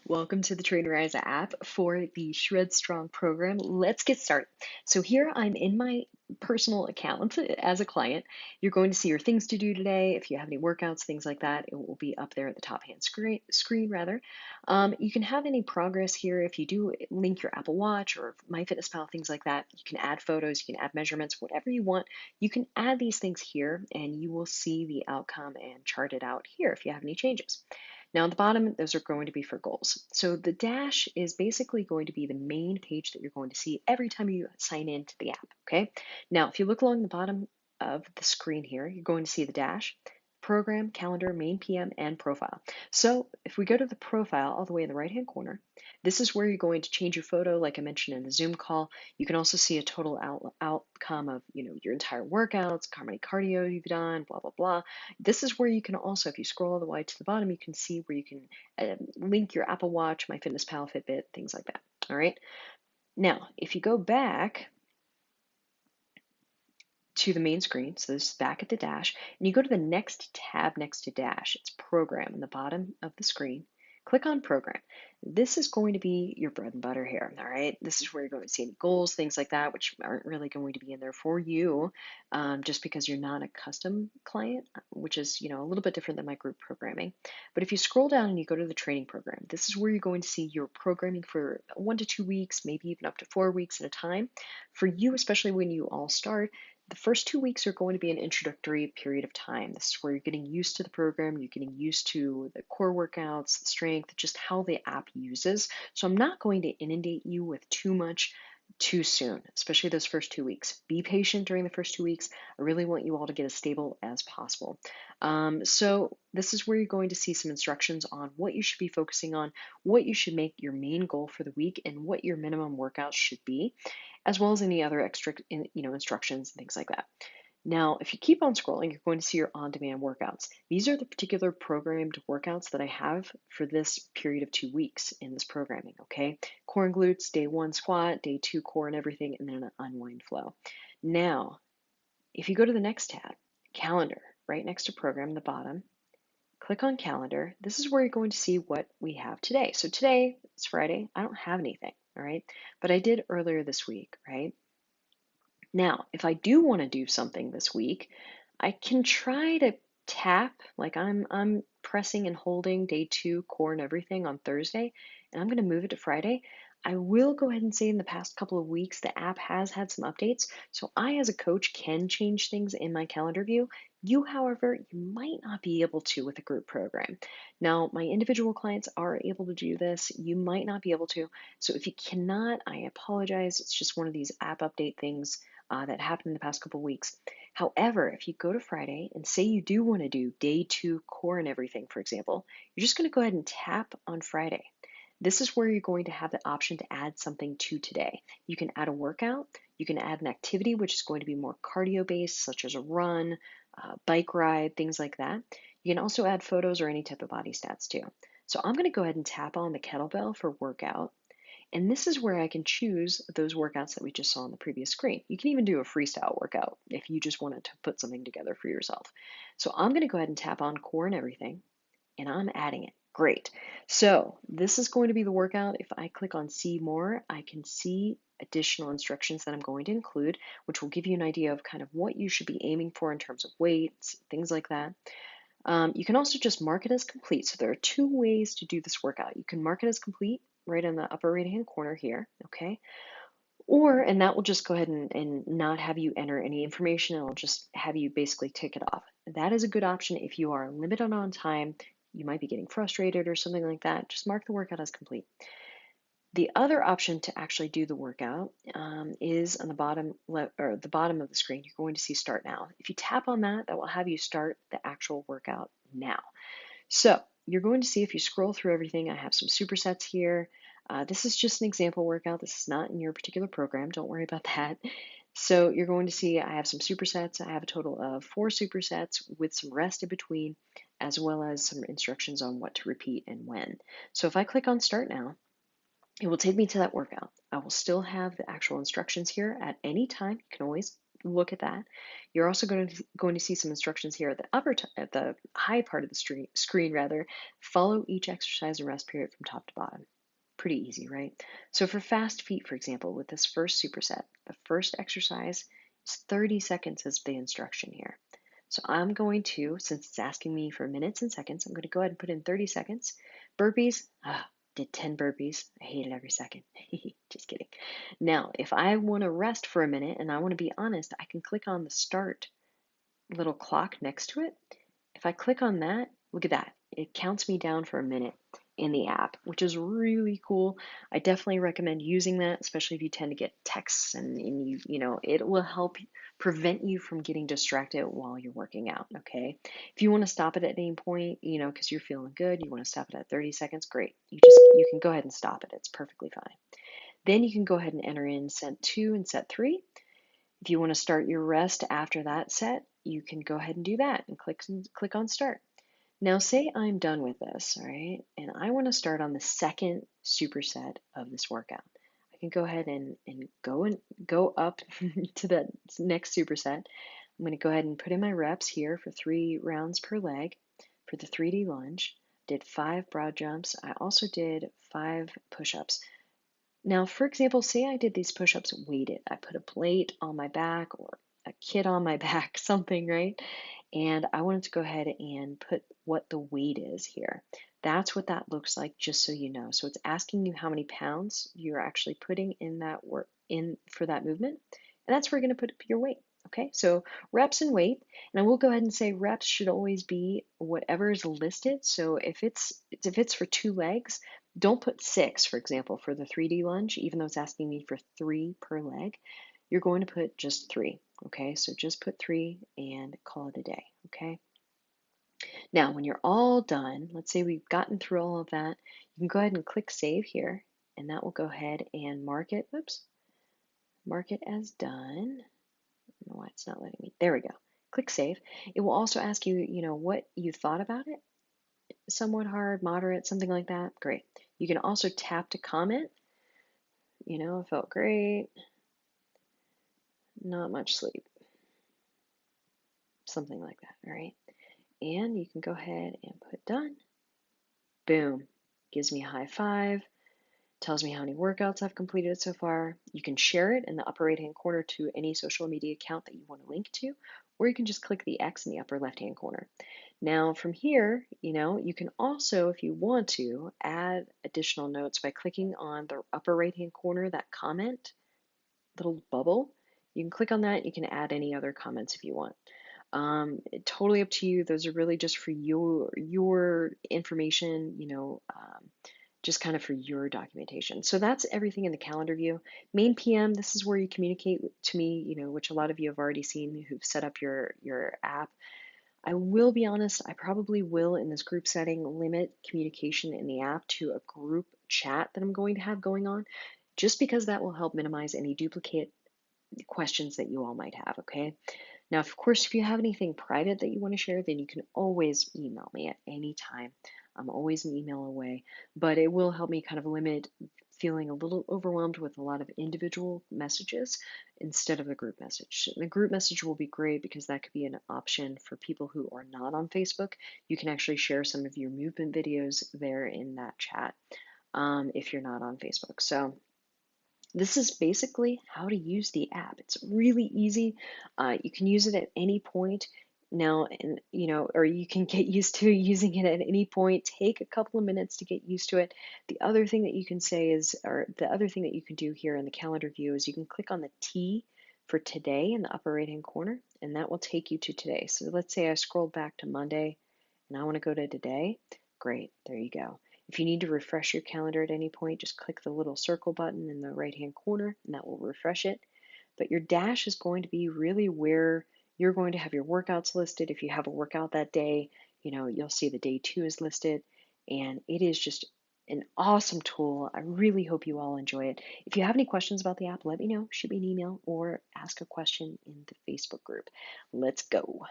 Welcome to the Trainerize app for the Shred Strong program. Let's get started. So here I'm in my personal account as a client. You're going to see your things to do today. If you have any workouts, things like that, it will be up there at the top hand screen rather. You can have any progress here if you do link your Apple Watch or MyFitnessPal, things like that. You can add photos, you can add measurements, whatever you want. You can add these things here and you will see the outcome and chart it out here if you have any changes. Now, at the bottom, those are going to be for goals. So the dash is basically going to be the main page that you're going to see every time you sign into the app, okay? Now, if you look along the bottom of the screen here, you're going to see the dash, program, calendar, main PM, and profile. So if we go to the profile all the way in the right-hand corner, this is where you're going to change your photo, like I mentioned in the Zoom call. You can also see a total outcome of, your entire workouts, how many cardio you've done, blah, blah, blah. This is where you can also, if you scroll all the way to the bottom, you can see where you can link your Apple Watch, MyFitnessPal, Fitbit, things like that. All right. Now, if you go back to the main screen, so this is back at the dash, and you go to the next tab next to dash, it's program in the bottom of the screen. Click on program. This is going to be your bread and butter here, all right? This is where you're going to see any goals, things like that, which aren't really going to be in there for you just because you're not a custom client, which is, a little bit different than my group programming. But if you scroll down and you go to the training program, this is where you're going to see your programming for 1 to 2 weeks, maybe even up to 4 weeks at a time. For you, especially when you all start, the first 2 weeks are going to be an introductory period of time. This is where you're getting used to the program, you're getting used to the core workouts, the strength, just how the app uses. So I'm not going to inundate you with too much too soon, especially those first 2 weeks. Be patient during the first 2 weeks. I really want you all to get as stable as possible. So this is where you're going to see some instructions on what you should be focusing on, what you should make your main goal for the week, and what your minimum workouts should be, as well as any other extra instructions and things like that. Now, if you keep on scrolling, you're going to see your on-demand workouts. These are the particular programmed workouts that I have for this period of 2 weeks in this programming, okay? Core and glutes, day 1 squat, day 2 core and everything, and then an unwind flow. Now, if you go to the next tab, calendar, right next to program, the bottom, click on calendar. This is where you're going to see what we have today. So today, it's Friday, I don't have anything, all right? But I did earlier this week, right? Now, if I do want to do something this week, I can try to tap, like I'm pressing and holding day 2 core and everything on Thursday, and I'm going to move it to Friday. I will go ahead and say in the past couple of weeks, the app has had some updates, so I as a coach can change things in my calendar view. You, however, you might not be able to with a group program. Now, my individual clients are able to do this. You might not be able to. So if you cannot, I apologize. It's just one of these app update things that happened in the past couple weeks. However, if you go to Friday and say you do want to do day 2 core and everything, for example, you're just going to go ahead and tap on Friday. This is where you're going to have the option to add something to today. You can add a workout, you can add an activity, which is going to be more cardio based, such as a run, bike ride, things like that. You can also add photos or any type of body stats too. So I'm going to go ahead and tap on the kettlebell for workout. And this is where I can choose those workouts that we just saw on the previous screen. You can even do a freestyle workout if you just wanted to put something together for yourself. So I'm going to go ahead and tap on core and everything, and I'm adding it. Great. So this is going to be the workout. If I click on see more, I can see additional instructions that I'm going to include, which will give you an idea of kind of what you should be aiming for in terms of weights, things like that. You can also just mark it as complete. So there are 2 ways to do this workout. You can mark it as complete right in the upper right hand corner here, okay? And that will just go ahead and not have you enter any information. It'll just have you basically tick it off. That is a good option if you are limited on time, you might be getting frustrated or something like that. Just mark the workout as complete. The other option to actually do the workout is on the bottom or the bottom of the screen. You're going to see start now. If you tap on that, that will have you start the actual workout now. So you're going to see if you scroll through everything, I have some supersets here. This is just an example workout. This is not in your particular program. Don't worry about that. So you're going to see I have some supersets. I have a total of 4 supersets with some rest in between, as well as some instructions on what to repeat and when. So if I click on start now, it will take me to that workout. I will still have the actual instructions here at any time. You can always look at that. You're also going to see some instructions here at the at the high part of the screen rather. Follow each exercise and rest period from top to bottom. Pretty easy, right? So for fast feet, for example, with this first superset, the first exercise is 30 seconds as the instruction here. So I'm going to, since it's asking me for minutes and seconds, I'm going to go ahead and put in 30 seconds. Burpees, did 10 burpees. I hate it every second. Just kidding. Now, if I want to rest for a minute and I want to be honest, I can click on the start little clock next to it. If I click on that, look at that. It counts me down for a minute in the app, which is really cool. I definitely recommend using that, especially if you tend to get texts and it will help prevent you from getting distracted while you're working out, okay? If you want to stop it at any point, because you're feeling good, you want to stop it at 30 seconds, great. You can go ahead and stop it. It's perfectly fine. Then you can go ahead and enter in set 2 and set 3. If you want to start your rest after that set, you can go ahead and do that and click on start. Now say I'm done with this, all right, and I want to start on the second superset of this workout. I can go ahead and go up to the next superset. I'm going to go ahead and put in my reps here for 3 rounds per leg for the 3D lunge. Did 5 broad jumps. I also did 5 push-ups. Now, for example, say I did these push-ups weighted. I put a plate on my back or a kit on my back, something, right? And I wanted to go ahead and put what the weight is here. That's what that looks like, just so you know. So it's asking you how many pounds you're actually putting in that work in for that movement. And that's where you're going to put your weight. Okay, so reps and weight, and I will go ahead and say reps should always be whatever is listed. So if it's for 2 legs, don't put 6, for example, for the 3D lunge, even though it's asking me for 3 per leg. You're going to put just 3. Okay, so just put 3 and call it a day. Okay. Now, when you're all done, let's say we've gotten through all of that, you can go ahead and click save here, and that will go ahead and mark it. Oops, mark it as done. I don't know why it's not letting me. There we go. Click save. It will also ask you, what you thought about it. Somewhat hard, moderate, something like that. Great. You can also tap to comment. It felt great. Not much sleep. Something like that. All right. And you can go ahead and put done. Boom. Gives me a high five. Tells me how many workouts I've completed so far. You can share it in the upper right hand corner to any social media account that you want to link to, or you can just click the X in the upper left hand corner. Now from here, you can also, if you want to, add additional notes by clicking on the upper right hand corner, that comment little bubble. You can click on that. You can add any other comments if you want. Totally up to you. Those are really just for your information, just kind of for your documentation. So that's everything in the calendar view. Main PM, this is where you communicate to me, which a lot of you have already seen who've set up your app. I will be honest, I probably will in this group setting limit communication in the app to a group chat that I'm going to have going on, just because that will help minimize any duplicate questions that you all might have, okay? Now, of course, if you have anything private that you want to share, then you can always email me at any time. I'm always an email away, but it will help me kind of limit feeling a little overwhelmed with a lot of individual messages instead of the group message. The group message will be great because that could be an option for people who are not on Facebook. You can actually share some of your movement videos there in that chat if you're not on Facebook. So this is basically how to use the app. It's really easy. You can use it at any point now, and or you can get used to using it at any point. Take a couple of minutes to get used to it. The other thing that you can say is, or the other thing that you can do here in the calendar view is you can click on the T for today in the upper right hand corner, and that will take you to today. So let's say I scrolled back to Monday and I want to go to today. Great, there you go. If you need to refresh your calendar at any point, just click the little circle button in the right-hand corner and that will refresh it. But your dash is going to be really where you're going to have your workouts listed. If you have a workout that day, you'll see the day 2 is listed, and it is just an awesome tool. I really hope you all enjoy it. If you have any questions about the app, let me know. Shoot me an email or ask a question in the Facebook group. Let's go.